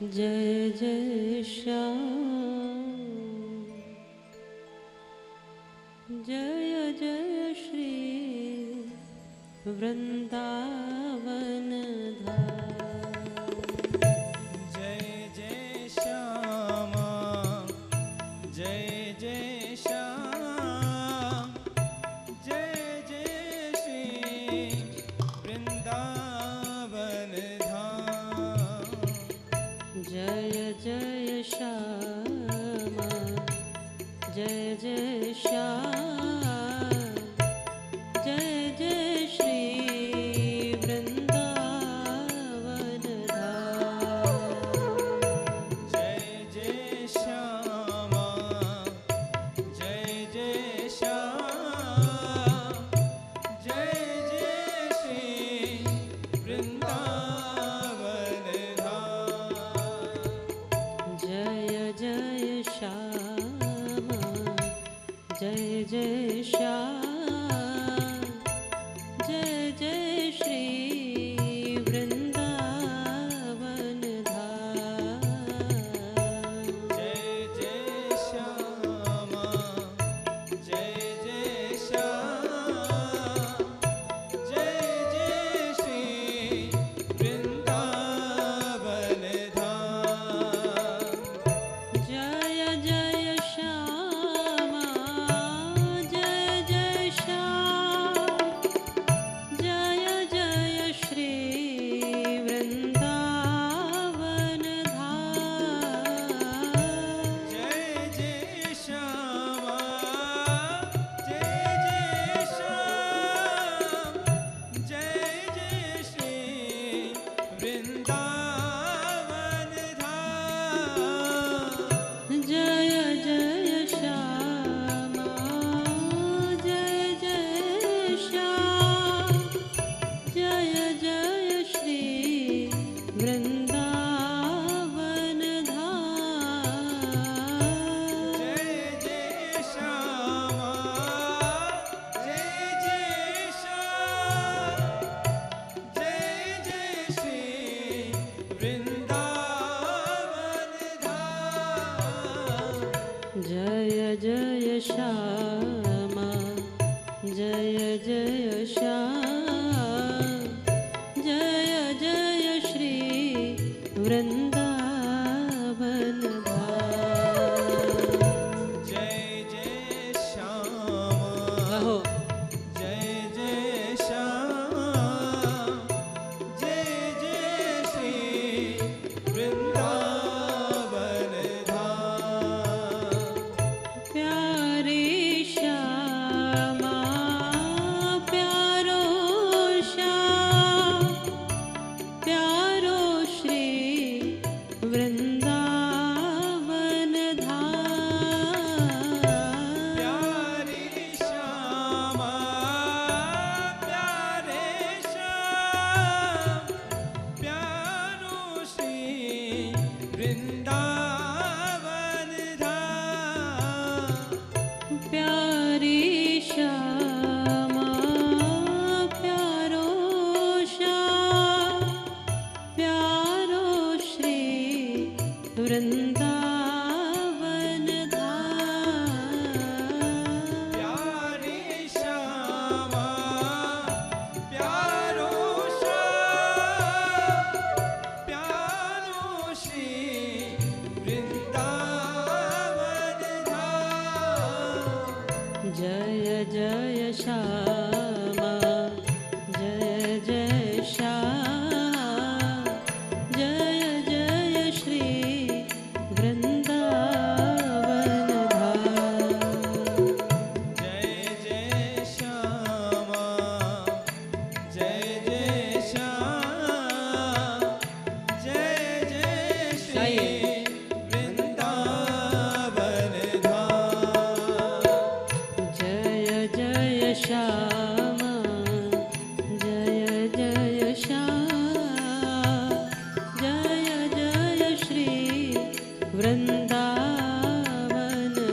जय जय श्याम जय जय श्री वृंदावन धाम। जय जय श्याम जय जय श्याम जय जय श्री वृंदावन धाम। जय जय श्याम जय जय श्याम जय जय श्री वृंदावन धाम। जय जय श्याम जय जय श्याम जय जय श्री वृंदावन धाम। जय जय श्याम जय जय श्याम जय जय श्री वृंदावन धाम। जय जय श्याम जय जय श्याम जय जय श्री वृंदावन धाम। जय जय श्याम जय जय श्याम जय जय श्री वृंदावन धाम। जय जय श्याम जय जय श्याम जय जय श्री वृंदावन धाम। जय जय श्याम जय जय श्याम जय जय श्री वृंदावन धाम। जय जय श्याम जय जय श्याम जय जय श्री वृंदावन धाम। जय जय श्याम जय जय श्याम जय जय श्री वृंदावन धाम। जय जय श्याम कहो जय जय श्याम जय जय श्री वृंदावन धाम। प्यारे श्यामा प्यारो श्याम प्यारो श्री वृंदावन धाम। प्यारे श्याम प्यारे श्याम प्यारो श्री वृंदावन धाम। प्यारी श्यामा प्यारो श्याम प्यारो श्री वृंदावन धाम। प्यारे श्याम प्यारो श्याम प्यारो श्री वृंदावन धाम। जय जय श्याम जय जय श्याम जय जय श्री वृंदावन धाम। जय जय श्याम जय जय श्याम जय जय श्री वृंदावन धाम। जय जय श्याम जय जय श्याम जय जय श्री वृंदावन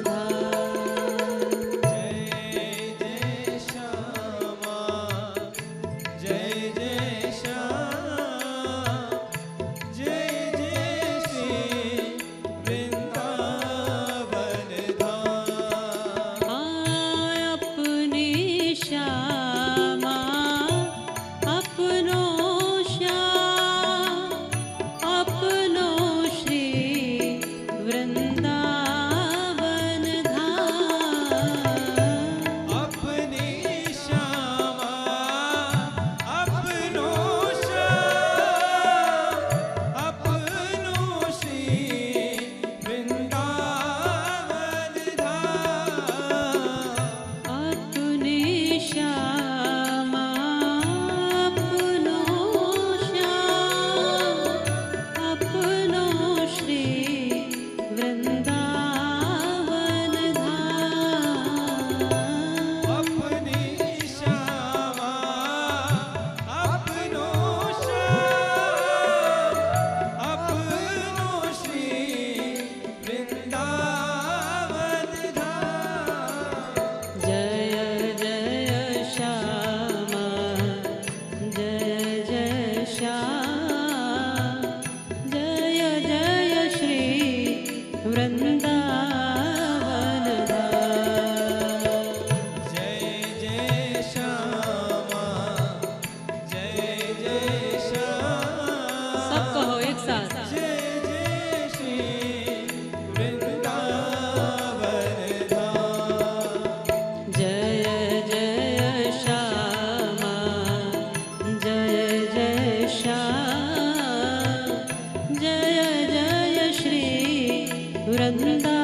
धाम। जय जय श्याम जय जय श्याम जय जय श्री वृंदावन